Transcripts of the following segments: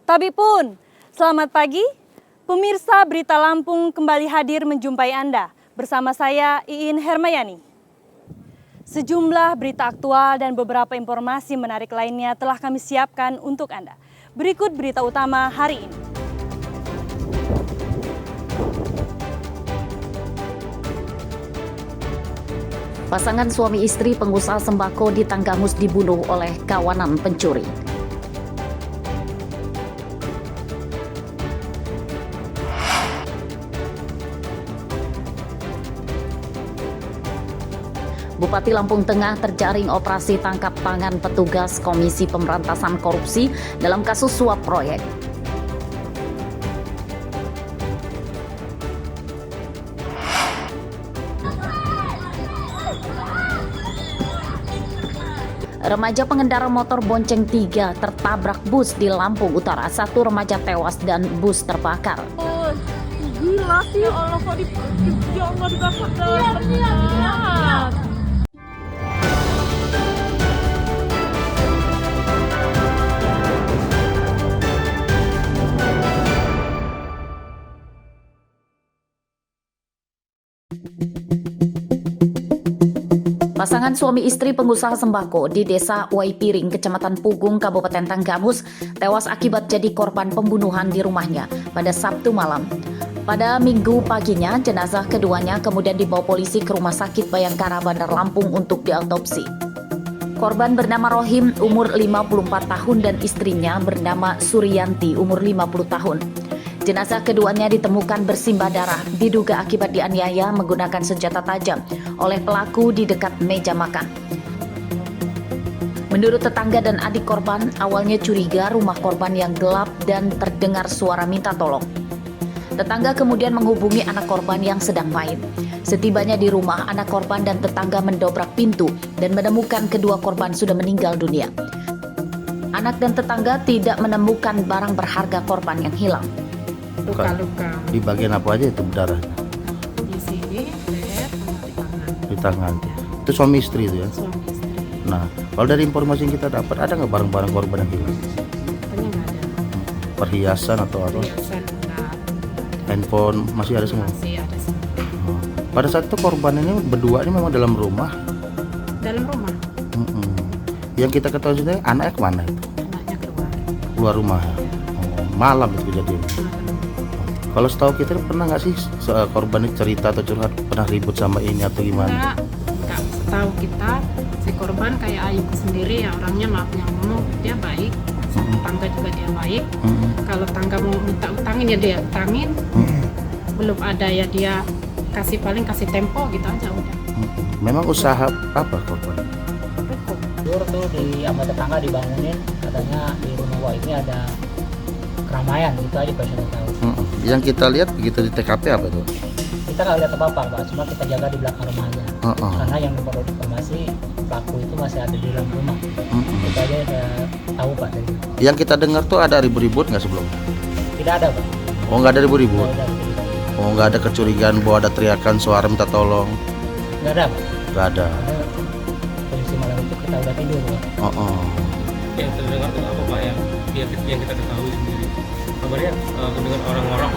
Tapi pun, selamat pagi. Pemirsa Berita Lampung kembali hadir menjumpai Anda. Bersama saya, Iin Hermayani. Sejumlah berita aktual dan beberapa informasi menarik lainnya telah kami siapkan untuk Anda. Berikut berita utama hari ini. Pasangan suami istri pengusaha sembako di Tanggamus dibunuh oleh kawanan pencuri. Bupati Lampung Tengah terjaring operasi tangkap tangan petugas Komisi Pemberantasan Korupsi dalam kasus suap proyek. Remaja pengendara motor bonceng 3 tertabrak bus di Lampung Utara. 1 remaja tewas dan bus terbakar. Oh, gila sih. Ya Allah, kok dibakar. Pasangan suami istri pengusaha sembako di Desa Waipiring, Kecamatan Pugung, Kabupaten Tanggamus, tewas akibat jadi korban pembunuhan di rumahnya pada Sabtu malam. Pada Minggu paginya, jenazah keduanya kemudian dibawa polisi ke Rumah Sakit Bayangkara Bandar Lampung untuk diautopsi. Korban bernama Rohim, umur 54 tahun, dan istrinya bernama Suryanti, umur 50 tahun. Jenazah keduanya ditemukan bersimbah darah, diduga akibat dianiaya menggunakan senjata tajam oleh pelaku di dekat meja makan. Menurut tetangga dan adik korban, awalnya curiga rumah korban yang gelap dan terdengar suara minta tolong. Tetangga kemudian menghubungi anak korban yang sedang main. Setibanya di rumah, anak korban dan tetangga mendobrak pintu dan menemukan kedua korban sudah meninggal dunia. Anak dan tetangga tidak menemukan barang berharga korban yang hilang. Luka-luka di bagian apa aja itu berdarahnya? di sini, leher, sama di tangan. Di tangan. Itu suami istri itu ya? Suami istri. Nah, kalau dari informasi yang kita dapat, ada nggak barang-barang korban yang hilang? Katanya nggak ada. Perhiasan atau apa? Perhiasan nggak. Handphone masih ada semua? Masih ada semua. Oh. Pada saat itu korban ini berdua ini memang dalam rumah? Dalam rumah, Yang kita ketahui sebenarnya anaknya kemana itu? anaknya keluar. Keluar rumah ya? Oh, malam itu kejadian. Kalau setahu kita pernah nggak sih korban ini cerita atau curhat pernah ribut sama ini atau gimana? Nggak setahu kita, si korban kayak ayahku sendiri ya, orangnya maafnya ngomong, dia baik. Sama tangga juga dia baik. Kalau tangga mau minta utangin ya dia utangin. Belum ada ya dia paling kasih tempo gitu aja udah. Memang usaha apa korban? Cukup. Tidur tuh di sama tetangga dibangunin, katanya di rumah gua ini ada keramaian, gitu aja Pak, saya tahu. Yang kita lihat begitu di TKP apa itu? Kita nggak lihat apa-apa Pak, cuma kita jaga di belakang rumahnya. Karena yang menurut informasi pelaku itu masih ada di dalam rumah. Itu aja saya tahu Pak dari itu. Yang kita dengar tuh ada ribut-ribut nggak sebelum? Tidak ada Pak. Oh, nggak ada ribut-ribut? Nggak ada ribut. Oh, nggak ada kecurigaan bahwa ada teriakan suara minta tolong? Nggak ada Pak. Nggak ada. Karena kondisi malam itu kita udah tidur Pak. Yang terdengar itu apa Pak yang kita ketahui sendiri? Kabarnya terdengar orang ngorok.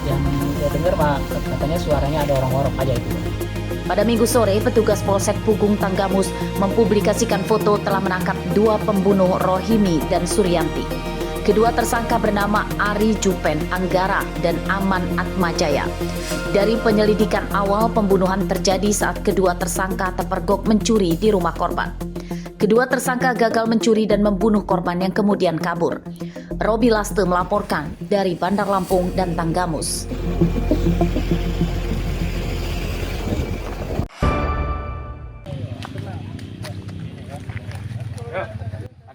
Yang saya dengar Pak, katanya suaranya ada orang ngorok aja itu. Pada Minggu sore, petugas Polsek Pugung Tanggamus mempublikasikan foto telah menangkap 2 pembunuh Rohimi dan Suryanti. Kedua tersangka bernama Ari Jupen Anggara dan Aman Atmajaya. Dari penyelidikan awal, pembunuhan terjadi saat kedua tersangka terpergok mencuri di rumah korban. Kedua tersangka gagal mencuri dan membunuh korban yang kemudian kabur. Robi Laste melaporkan dari Bandar Lampung dan Tanggamus.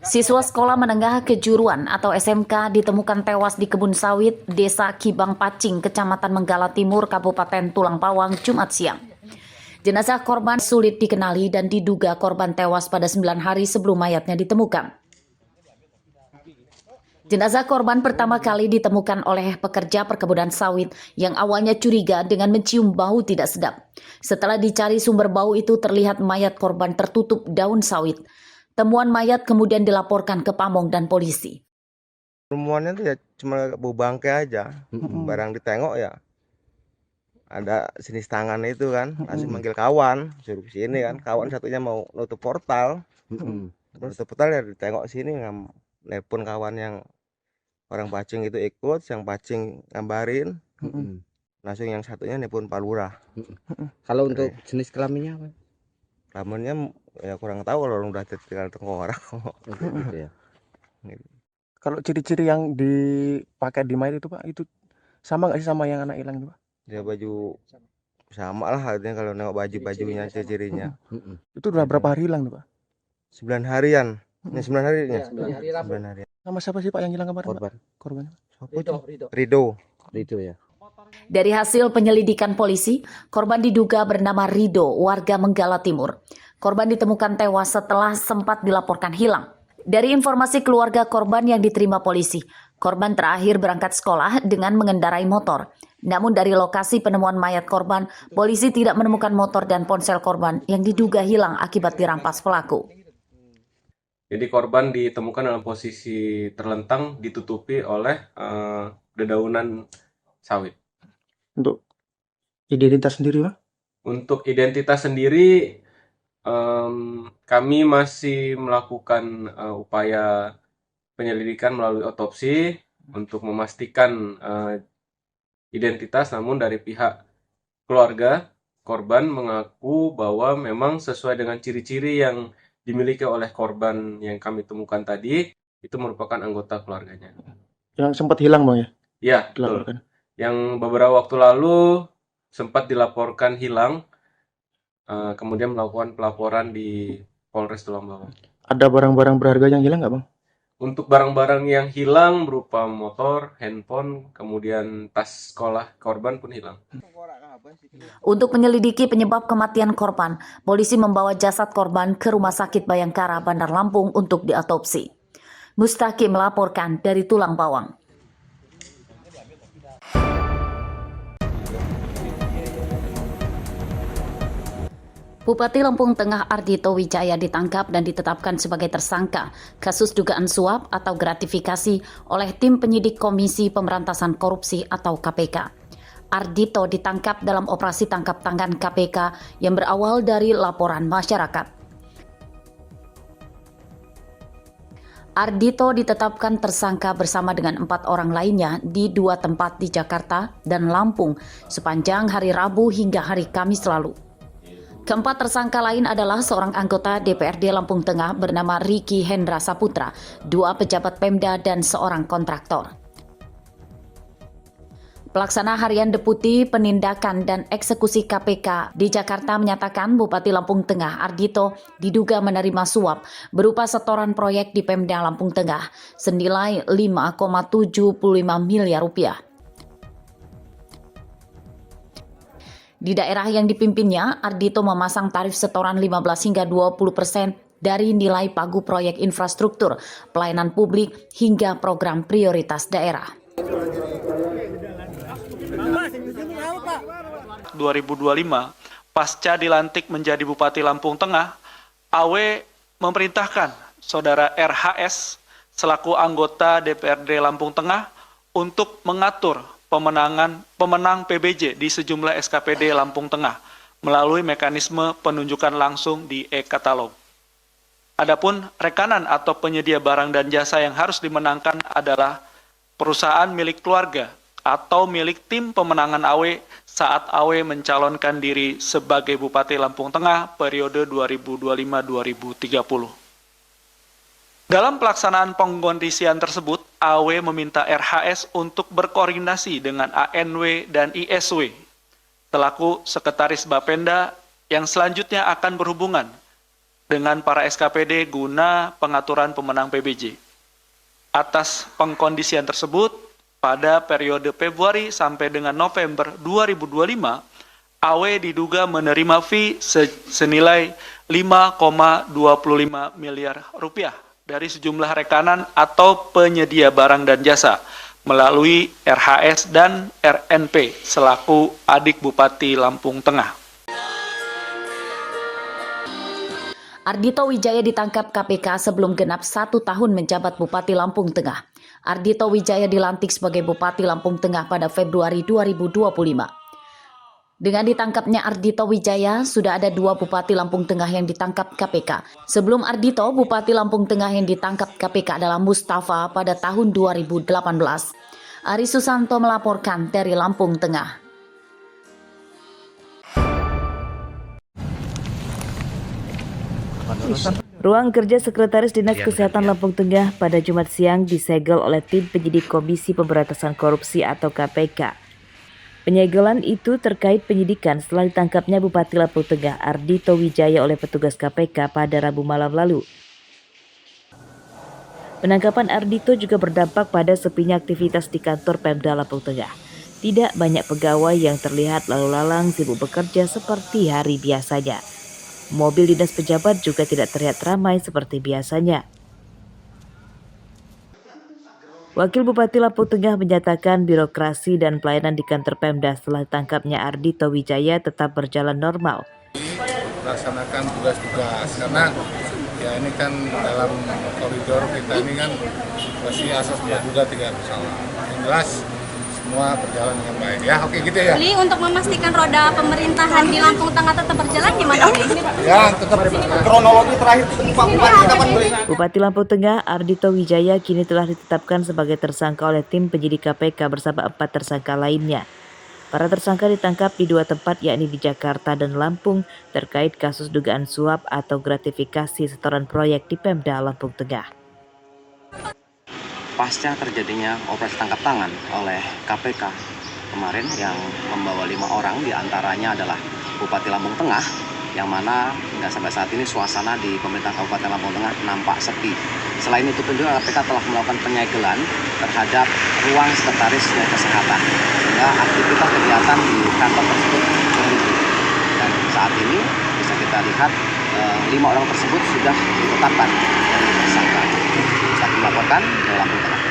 Siswa sekolah menengah kejuruan atau SMK ditemukan tewas di kebun sawit Desa Kibang Pacing, Kecamatan Menggala Timur, Kabupaten Tulang Pawang, Jumat siang. Jenazah korban sulit dikenali dan diduga korban tewas pada 9 hari sebelum mayatnya ditemukan. Jenazah korban pertama kali ditemukan oleh pekerja perkebunan sawit yang awalnya curiga dengan mencium bau tidak sedap. Setelah dicari sumber bau itu terlihat mayat korban tertutup daun sawit. Temuan mayat kemudian dilaporkan ke Pamong dan polisi. Penemuannya tuh ya cuma bau bangkai aja. Barang ditengok ya ada jenis tangan itu kan, langsung manggil kawan, suruh sini kan. Kawan satunya mau nutup portal. Nutup portal ya ditengok sini, nelpon kawan yang orang Pacing itu ikut, yang Pacing ngabarin. Langsung yang satunya nelpon Pak Lurah. Kalau untuk jenis kelaminnya apa? Kelaminnya ya kurang tahu, kalau udah tinggal tengkorak. Gitu ya. Kalau ciri-ciri yang dipakai di mayat itu Pak, itu sama nggak sih sama yang anak hilang itu Pak? Ya baju sama lah artinya, kalau nengok baju-bajunya, ciri-cirinya. Itu udah berapa hari hilang tuh Pak? 9 harian. Ya 9 hari ya. 9 hari. Sama siapa sih Pak yang hilang kemarin Korban. Pak? Korbannya? Rido. Itu ya. Dari hasil penyelidikan polisi, korban diduga bernama Rido, warga Menggala Timur. Korban ditemukan tewas setelah sempat dilaporkan hilang. Dari informasi keluarga korban yang diterima polisi, korban terakhir berangkat sekolah dengan mengendarai motor. Namun dari lokasi penemuan mayat korban, polisi tidak menemukan motor dan ponsel korban yang diduga hilang akibat dirampas pelaku. Jadi korban ditemukan dalam posisi terlentang ditutupi oleh dedaunan sawit. Untuk identitas sendiri Pak? Untuk identitas sendiri kami masih melakukan upaya penyelidikan melalui otopsi untuk memastikan identitas, namun dari pihak keluarga korban mengaku bahwa memang sesuai dengan ciri-ciri yang dimiliki oleh korban yang kami temukan tadi, itu merupakan anggota keluarganya. Yang sempat hilang Bang ya? Ya, betul. Yang beberapa waktu lalu sempat dilaporkan hilang, kemudian melakukan pelaporan di Polres Tulang Bawang. Ada barang-barang berharga yang hilang nggak Bang? Untuk barang-barang yang hilang berupa motor, handphone, kemudian tas sekolah korban pun hilang. Untuk menyelidiki penyebab kematian korban, polisi membawa jasad korban ke Rumah Sakit Bayangkara, Bandar Lampung untuk diotopsi. Mustaqi melaporkan dari Tulang Bawang. Bupati Lampung Tengah Ardhito Wijaya ditangkap dan ditetapkan sebagai tersangka kasus dugaan suap atau gratifikasi oleh tim penyidik Komisi Pemberantasan Korupsi atau KPK. Ardhito ditangkap dalam operasi tangkap tangan KPK yang berawal dari laporan masyarakat. Ardhito ditetapkan tersangka bersama dengan 4 orang lainnya di 2 tempat di Jakarta dan Lampung sepanjang hari Rabu hingga hari Kamis lalu. Keempat tersangka lain adalah seorang anggota DPRD Lampung Tengah bernama Riki Hendra Saputra, 2 pejabat Pemda dan seorang kontraktor. Pelaksana Harian Deputi Penindakan dan Eksekusi KPK di Jakarta menyatakan Bupati Lampung Tengah Ardhito diduga menerima suap berupa setoran proyek di Pemda Lampung Tengah senilai 5,75 miliar rupiah. Di daerah yang dipimpinnya, Ardhito memasang tarif setoran 15 hingga 20% dari nilai pagu proyek infrastruktur, pelayanan publik, hingga program prioritas daerah. 2025, pasca dilantik menjadi Bupati Lampung Tengah, Awe memerintahkan Saudara RHS selaku anggota DPRD Lampung Tengah untuk mengatur pemenang PBJ di sejumlah SKPD Lampung Tengah melalui mekanisme penunjukan langsung di e-katalog. Adapun rekanan atau penyedia barang dan jasa yang harus dimenangkan adalah perusahaan milik keluarga atau milik tim pemenangan Awe saat Awe mencalonkan diri sebagai Bupati Lampung Tengah periode 2025-2030. Dalam pelaksanaan pengkondisian tersebut, AW meminta RHS untuk berkoordinasi dengan ANW dan ISW selaku Sekretaris Bapenda yang selanjutnya akan berhubungan dengan para SKPD guna pengaturan pemenang PBJ. Atas pengkondisian tersebut, pada periode Februari sampai dengan November 2025, AW diduga menerima fee senilai 5,25 miliar rupiah dari sejumlah rekanan atau penyedia barang dan jasa melalui RHS dan RNP selaku adik Bupati Lampung Tengah. Ardhito Wijaya ditangkap KPK sebelum genap 1 tahun menjabat Bupati Lampung Tengah. Ardhito Wijaya dilantik sebagai Bupati Lampung Tengah pada Februari 2025. Dengan ditangkapnya Ardhito Wijaya, sudah ada 2 Bupati Lampung Tengah yang ditangkap KPK. Sebelum Ardhito, Bupati Lampung Tengah yang ditangkap KPK adalah Mustafa pada tahun 2018. Ari Susanto melaporkan dari Lampung Tengah. Ruang kerja Sekretaris Dinas Kesehatan Lampung Tengah pada Jumat siang disegel oleh tim penyidik Komisi Pemberantasan Korupsi atau KPK. Penyegelan itu terkait penyidikan setelah ditangkapnya Bupati Lampung Tengah Ardhito Wijaya oleh petugas KPK pada Rabu malam lalu. Penangkapan Ardhito juga berdampak pada sepinya aktivitas di kantor Pemda Lampung Tengah. Tidak banyak pegawai yang terlihat lalu lalang sibuk bekerja seperti hari biasanya. Mobil dinas pejabat juga tidak terlihat ramai seperti biasanya. Wakil Bupati Lampung Tengah menyatakan birokrasi dan pelayanan di kantor Pemda setelah ditangkapnya Ardhito Wijaya tetap berjalan normal. Laksanakan tugas-tugas karena ya ini kan dalam koridor kita ini kan masih asas praduga tidak bersalah. Yang jelas semua berjalan dengan baik. Ya oke gitu ya. Jadi untuk memastikan roda pemerintahan di Lampung Tengah tetap berjalan gimana? Ya tetap kronologi terakhir Pak Bupati kapan beli. Bupati Lampung Tengah Ardhito Wijaya kini telah ditetapkan sebagai tersangka oleh tim penyidik KPK bersama 4 tersangka lainnya. Para tersangka ditangkap di 2 tempat yakni di Jakarta dan Lampung terkait kasus dugaan suap atau gratifikasi setoran proyek di Pemda Lampung Tengah. Pasca terjadinya operasi tangkap tangan oleh KPK kemarin yang membawa 5 orang, diantaranya adalah Bupati Lampung Tengah, yang mana hingga sampai saat ini suasana di pemerintah Kabupaten Lampung Tengah nampak sepi. Selain itu juga KPK telah melakukan penyegelan terhadap ruang Sekretaris Kesehatan, sehingga aktivitas kegiatan di kantor tersebut berhenti. Dan saat ini bisa kita lihat 5 orang tersebut sudah ditetapkan sebagai tersangka. Saat melaporkan dari Lampung Tengah.